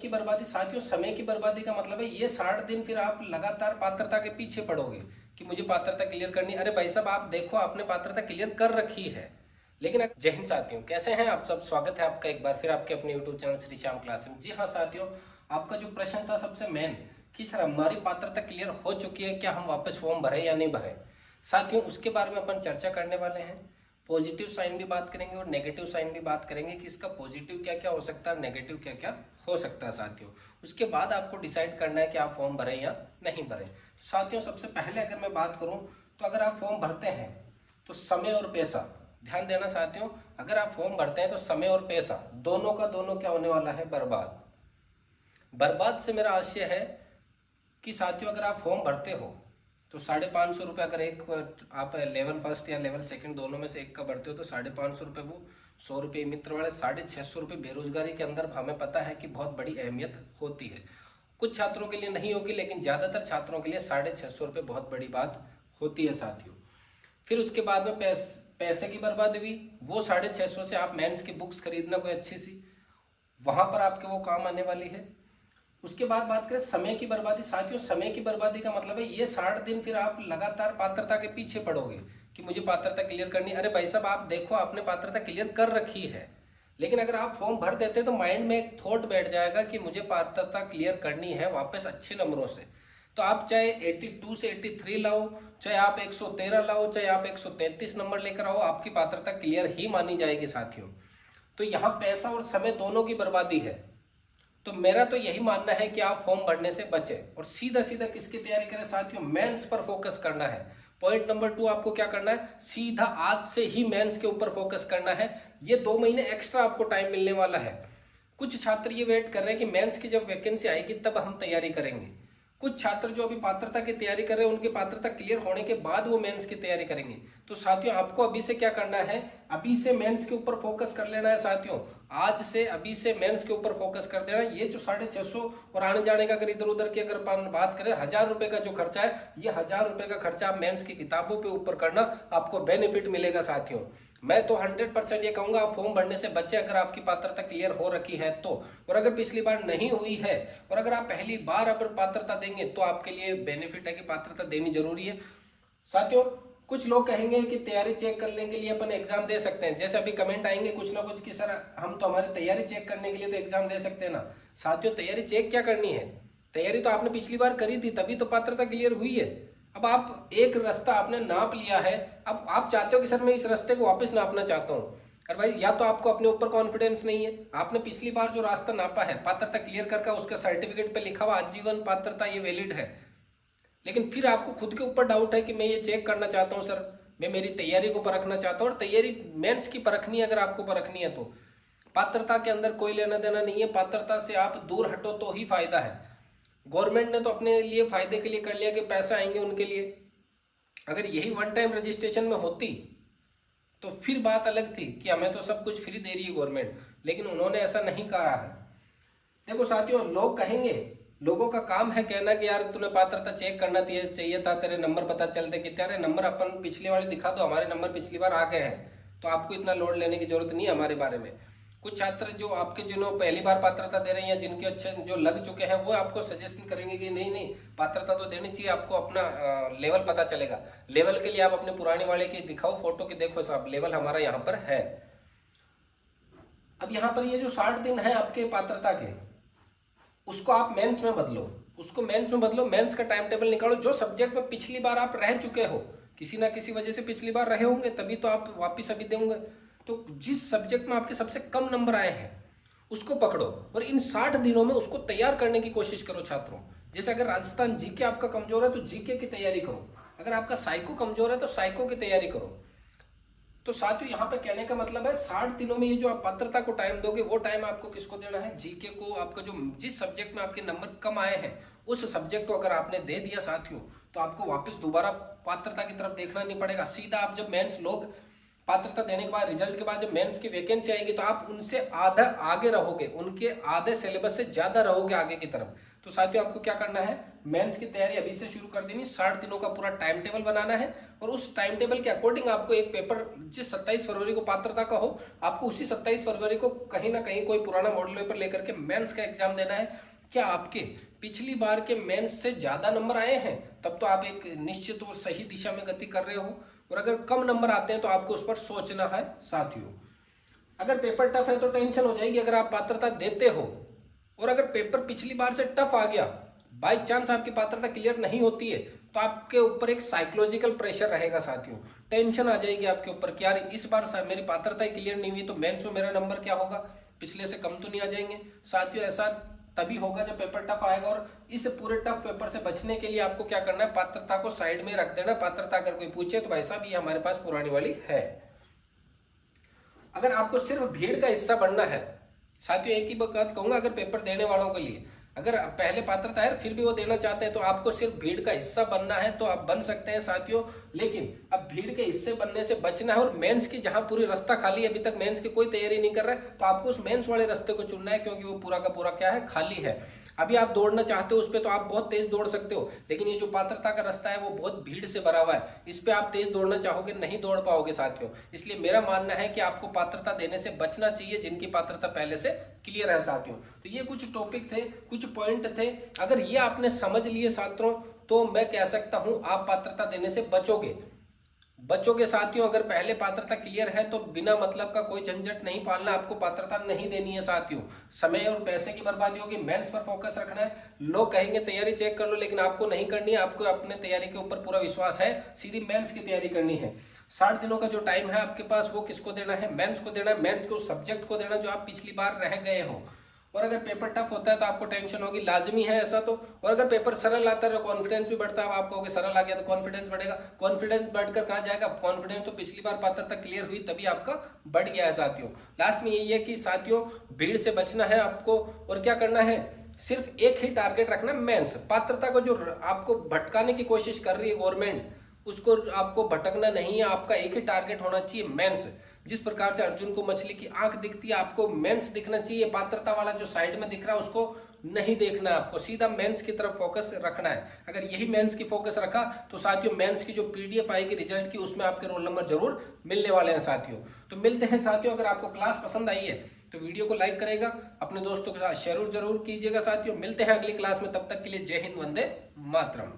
की बर्बादी साथियों, समय की बर्बादी का मतलब है ये 60 दिन फिर आप लगातार पात्रता के पीछे पड़ोगे कि मुझे पात्रता क्लियर करनी। अरे भाई साहब, आप देखो आपने पात्रता क्लियर कर रखी है, लेकिन जय हिंद साथियों, कैसे हैं आप सब। स्वागत है आपका एक बार फिर आपके अपने YouTube channel Shri Shyam class में। जी हाँ साथियों, आपका जो प्रश्न था सबसे मेन कि सर हमारी पात्रता क्लियर हो चुकी है, क्या हम वापस फॉर्म भरें या नहीं भरें। साथियों उसके बारे में अपन चर्चा करने वाले हैं। पॉजिटिव साइन भी बात करेंगे और नेगेटिव साइन भी बात करेंगे कि इसका पॉजिटिव क्या क्या हो सकता है, नेगेटिव क्या क्या हो सकता है साथियों। उसके बाद आपको डिसाइड करना है कि आप फॉर्म भरें या नहीं भरें। तो साथियों सबसे पहले अगर मैं बात करूं तो अगर आप फॉर्म भरते हैं तो समय और पैसा, ध्यान देना साथियों, अगर आप फॉर्म भरते हैं तो समय और पैसा दोनों का दोनों क्या होने वाला है, बर्बाद। बर्बाद से मेरा आशय है कि साथियों अगर आप फॉर्म भरते हो तो 550 रुपये, अगर एक आप लेवल फर्स्ट या लेवल सेकंड दोनों में से एक का भरते हो तो 550 रुपये वो, 100 रुपये मित्र वाले, 650 रुपये बेरोजगारी के अंदर हमें पता है कि बहुत बड़ी अहमियत होती है। कुछ छात्रों के लिए नहीं होगी, लेकिन ज़्यादातर छात्रों के लिए 650 रुपये बहुत बड़ी बात होती है साथियों। फिर उसके बाद में पैसे की बर्बादी हुई, वो 650 से आप मेंस की बुक्स खरीदना कोई अच्छी सी, वहां पर आपके वो काम आने वाली है। उसके बाद बात करें समय की बर्बादी। साथियों समय की बर्बादी का मतलब है ये 60 दिन फिर आप लगातार पात्रता के पीछे पड़ोगे कि मुझे पात्रता क्लियर करनी। अरे भाई साहब, आप देखो आपने पात्रता क्लियर कर रखी है, लेकिन अगर आप फॉर्म भर देते तो माइंड में एक थॉट बैठ जाएगा कि मुझे पात्रता क्लियर करनी है वापस अच्छे नंबरों से। तो आप चाहे 82 से 83 लाओ, चाहे आप 113 लाओ, चाहे आप 133 नंबर लेकर आओ, आपकी पात्रता क्लियर ही मानी जाएगी साथियों। तो यहाँ पैसा और समय दोनों की बर्बादी है। तो मेरा तो यही मानना है कि आप फॉर्म भरने से बचें और सीधा सीधा किसकी तैयारी करें साथियों, मेंस पर फोकस करना है। पॉइंट नंबर 2 आपको क्या करना है, सीधा आज से ही मेंस के ऊपर फोकस करना है। ये 2 महीने एक्स्ट्रा आपको टाइम मिलने वाला है। कुछ छात्र ये वेट कर रहे हैं कि मेंस की जब वैकेंसी आएगी तब हम तैयारी करेंगे। कुछ छात्र जो अभी पात्रता की तैयारी कर रहे हैं उनकी पात्रता क्लियर होने के बाद वो मेंस की तैयारी करेंगे। तो साथियों आपको अभी से क्या करना है, अभी से मेंस के ऊपर फोकस कर लेना है साथियों। आज से अभी से मेंस के ऊपर फोकस कर देना है। ये जो 650 और आने जाने का अगर इधर उधर की अगर बात करें, 1000 रुपए का जो खर्चा है, ये 1000 रुपए का खर्चा आप मेंस की किताबों के ऊपर करना, आपको बेनिफिट मिलेगा साथियों। मैं तो 100% ये कहूंगा आप फॉर्म भरने से बचे अगर आपकी पात्रता क्लियर हो रखी है तो। और अगर पिछली बार नहीं हुई है और अगर आप पहली बार अगर पात्रता देंगे तो आपके लिए बेनिफिट है कि पात्रता देनी जरूरी है साथियों। कुछ लोग कहेंगे कि तैयारी चेक करने के लिए अपन एग्जाम दे सकते हैं, जैसे अभी कमेंट आएंगे कुछ ना कुछ कि सर हम तो हमारी तैयारी चेक करने के लिए तो एग्जाम दे सकते हैं ना। साथियों तैयारी चेक क्या करनी है, तैयारी तो आपने पिछली बार करी थी तभी तो पात्रता क्लियर हुई है। अब आप एक रास्ता आपने नाप लिया है, अब आप चाहते हो कि सर मैं इस रास्ते को वापस नापना चाहता हूँ। अरे भाई, या तो आपको अपने ऊपर कॉन्फिडेंस नहीं है, आपने पिछली बार जो रास्ता नापा है पात्रता क्लियर करके उसका सर्टिफिकेट पे लिखा हुआ आजीवन पात्रता ये वैलिड है, लेकिन फिर आपको खुद के ऊपर डाउट है कि मैं ये चेक करना चाहता हूँ सर, मैं मेरी तैयारी को परखना चाहता हूँ। और तैयारी मेंस की परखनी है, अगर आपको परखनी है तो पात्रता के अंदर कोई लेना देना नहीं है। पात्रता से आप दूर हटो तो ही फायदा है। गवर्नमेंट ने तो अपने लिए फायदे के लिए कर लिया कि पैसा आएंगे उनके लिए। अगर यही वन टाइम रजिस्ट्रेशन में होती तो फिर बात अलग थी कि हमें तो सब कुछ फ्री दे रही है गवर्नमेंट, लेकिन उन्होंने ऐसा नहीं कहा है। देखो साथियों, लोग कहेंगे, लोगों का काम है कहना कि यार तूने पात्रता चेक करना चाहिए था, तेरे नंबर पता चलते कि तेरे नंबर अपन पिछले वाले दिखा दो, हमारे नंबर पिछली बार आ गए हैं तो आपको इतना लोड लेने की जरूरत नहीं है हमारे बारे में। कुछ छात्र जो आपके जिन्होंने पहली बार पात्रता दे रहे हैं या जिनके अच्छे जो लग चुके हैं वो आपको सजेशन करेंगे कि नहीं नहीं पात्रता तो देनी चाहिए, आपको अपना लेवल पता चलेगा। लेवल के लिए आप अपने पुराने वाले की दिखाओ फोटो की, देखो साहब लेवल हमारा यहाँ पर है। अब यहाँ पर ये जो 60 दिन है आपके पात्रता के, उसको आप मेंस में बदलो, उसको मेंस में बदलो। मेंस का टाइम टेबल निकालो, जो सब्जेक्ट में पिछली बार आप रह चुके हो, किसी ना किसी वजह से पिछली बार रहे होंगे तभी तो आप वापिस अभी देंगे। तो जिस सब्जेक्ट में आपके सबसे कम नंबर आए हैं उसको पकड़ो और इन 60 दिनों में उसको तैयार करने की कोशिश करो छात्रों। जैसे अगर राजस्थान जीके आपका कमजोर है तो जीके की तैयारी करो, अगर आपका साइको कमजोर है तो साइको की तैयारी करो। तो साथियों यहाँ पे कहने का मतलब है 60 दिनों में ये जो आप पात्रता को टाइम दोगे वो टाइम आपको किसको देना है, जीके को। आपका जो जिस सब्जेक्ट में आपके नंबर कम आए हैं उस सब्जेक्ट को अगर आपने दे दिया साथियों तो आपको वापस दोबारा पात्रता की तरफ देखना नहीं पड़ेगा। सीधा आप जब मेंस लोग पात्रता देने के बाद रिजल्ट के बाद जब मेंस की वैकेंसी आएगी तो आप उनसे आधा आगे रहोगे, उनके आधे सिलेबस से ज्यादा रहोगे आगे की तरफ। तो साथियों आपको क्या करना है, मेंस की तैयारी अभी से शुरू कर देनी। 60 दिनों का पूरा टाइम टेबल बनाना है और उस टाइम टेबल के अकॉर्डिंग आपको एक पेपर जिस 27 फरवरी को पात्रता का हो, आपको उसी 27 फरवरी को कहीं ना कहीं कोई पुराना मॉडल पेपर लेकर के मेंस का एग्जाम देना है। क्या आपके पिछली बार के मेंस से ज्यादा नंबर आए हैं, तब तो आप एक निश्चित और सही दिशा में गति कर रहे हो, और अगर कम नंबर आते हैं तो आपको उस पर सोचना है साथियों। अगर पेपर टफ है तो टेंशन हो जाएगी अगर आप पात्रता देते हो, और अगर पेपर पिछली बार से टफ आ गया, बाई चांस आपकी पात्रता क्लियर नहीं होती है, तो आपके ऊपर एक साइकोलॉजिकल प्रेशर रहेगा साथियों। टेंशन आ जाएगी आपके ऊपर कि यार इस बार मेरी पात्रता क्लियर नहीं हुई तो मेंस में मेरा नंबर क्या होगा, पिछले से कम तो नहीं आ जाएंगे। साथियों ऐसा तभी होगा जब पेपर टफ आएगा, और इस पूरे टफ पेपर से बचने के लिए आपको क्या करना है, पात्रता को साइड में रख देना। पात्रता अगर कोई पूछे तो भाई साहब ये हमारे पास पुरानी वाली है। अगर आपको सिर्फ भीड़ का हिस्सा बनना है साथियों, एक ही बात कहूंगा अगर पेपर देने वालों के लिए, अगर पहले पात्रता है फिर भी वो देना चाहते हैं तो आपको सिर्फ भीड़ का हिस्सा बनना है तो आप बन सकते हैं साथियों। लेकिन अब भीड़ के हिस्से बनने से बचना है, और मेंस की जहां पूरी रास्ता खाली है, अभी तक मेंस की कोई तैयारी नहीं कर रहा है, तो आपको उस मेंस वाले रास्ते को चुनना है, क्योंकि वो पूरा का पूरा क्या है, खाली है। अभी आप दौड़ना चाहते हो उस पर तो आप बहुत तेज दौड़ सकते हो, लेकिन ये जो पात्रता का रास्ता है वो बहुत भीड़ से भरा हुआ है, इस पे आप तेज दौड़ना चाहोगे नहीं दौड़ पाओगे साथियों। इसलिए मेरा मानना है कि आपको पात्रता देने से बचना चाहिए जिनकी पात्रता पहले से क्लियर है साथियों। तो ये कुछ टॉपिक थे, कुछ पॉइंट थे, अगर ये आपने समझ लिए साथियों तो मैं कह सकता हूं आप पात्रता देने से बचोगे साथियों। अगर पहले पात्रता क्लियर है तो बिना मतलब का कोई झंझट नहीं पालना, आपको पात्रता नहीं देनी है साथियों। समय और पैसे की बर्बादी होगी, मेंस पर फोकस रखना है। लोग कहेंगे तैयारी चेक कर लो, लेकिन आपको नहीं करनी है, आपको अपने तैयारी के ऊपर पूरा विश्वास है, सीधी मेंस की तैयारी करनी है। 60 दिनों का जो टाइम है आपके पास वो किसको देना है, मेंस को देना है। मेंस के उस सब्जेक्ट को देना जो आप पिछली बार रह गए हो। और अगर पेपर टफ होता है तो आपको टेंशन होगी, लाजमी है ऐसा तो। और अगर पेपर सरल आता है तो कॉन्फिडेंस भी बढ़ता है। आप कहोगे सरल आ गया तो कॉन्फिडेंस बढ़ेगा, कॉन्फिडेंस बढ़कर कहाँ जाएगा, कॉन्फिडेंस तो पिछली बार पात्रता क्लियर हुई तभी आपका बढ़ गया है साथियों। लास्ट में यही है कि साथियों भीड़ से बचना है आपको, और क्या करना है, सिर्फ एक ही टारगेट रखना, मेंस। पात्रता को जो आपको भटकाने की कोशिश कर रही है गवर्नमेंट, उसको आपको भटकना नहीं है, आपका एक ही टारगेट होना चाहिए, मेंस। जिस प्रकार से अर्जुन को मछली की आंख दिखती है, आपको मेंस दिखना चाहिए। पात्रता वाला जो साइड में दिख रहा है उसको नहीं देखना है, आपको सीधा मेंस की तरफ फोकस रखना है। अगर यही मेंस की फोकस रखा तो साथियों मेंस की जो पीडीएफ आएगी रिजल्ट की, उसमें आपके रोल नंबर जरूर मिलने वाले हैं साथियों। तो मिलते हैं साथियों, अगर आपको क्लास पसंद आई है तो वीडियो को लाइक करेगा, अपने दोस्तों के साथ शेयर जरूर कीजिएगा साथियों। मिलते हैं अगली क्लास में, तब तक के लिए जय हिंद, वंदे मातरम।